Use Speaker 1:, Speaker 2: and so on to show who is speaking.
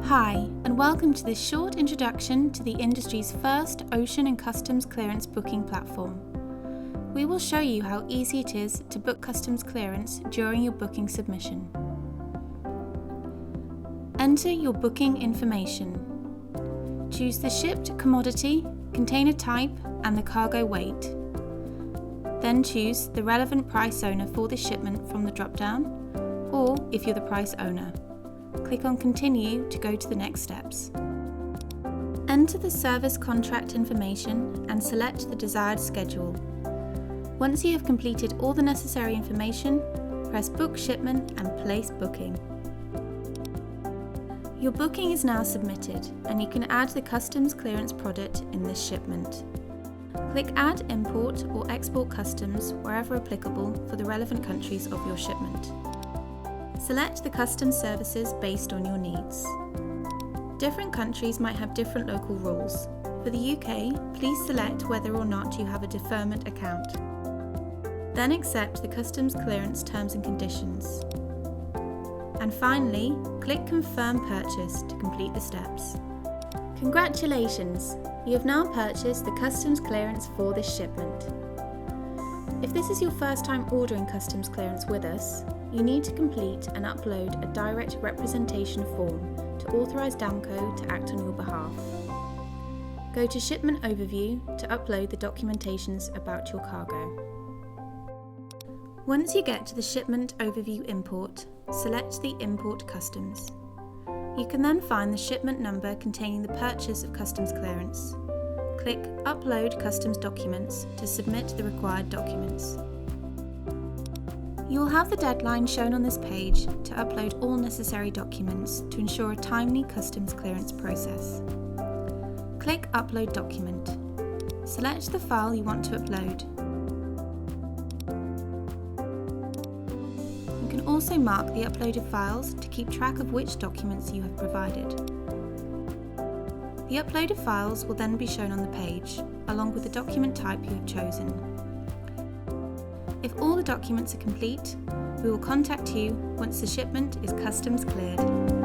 Speaker 1: Hi, and welcome to this short introduction to the industry's first ocean and customs clearance booking platform. We will show you how easy it is to book customs clearance during your booking submission. Enter your booking information. Choose the shipped commodity, container type, and the cargo weight. Then choose the relevant price owner for the shipment from the drop-down, or if you're the price owner. Click on Continue to go to the next steps. Enter the service contract information and select the desired schedule. Once you have completed all the necessary information, press Book Shipment and place booking. Your booking is now submitted, and you can add the customs clearance product in this shipment. Click Add Import or Export Customs wherever applicable for the relevant countries of your shipment. Select the customs services based on your needs. Different countries might have different local rules. For the UK, please select whether or not you have a deferment account. Then accept the customs clearance terms and conditions. And finally, click Confirm Purchase to complete the steps. Congratulations! You have now purchased the customs clearance for this shipment. If this is your first time ordering customs clearance with us, you need to complete and upload a direct representation form to authorise Damco to act on your behalf. Go to Shipment Overview to upload the documentations about your cargo. Once you get to the Shipment Overview import, select the Import Customs. You can then find the shipment number containing the purchase of customs clearance. Click Upload Customs Documents to submit the required documents. You will have the deadline shown on this page to upload all necessary documents to ensure a timely customs clearance process. Click Upload Document. Select the file you want to upload. You can also mark the uploaded files to keep track of which documents you have provided. The uploaded files will then be shown on the page, along with the document type you have chosen. If all the documents are complete, we will contact you once the shipment is customs cleared.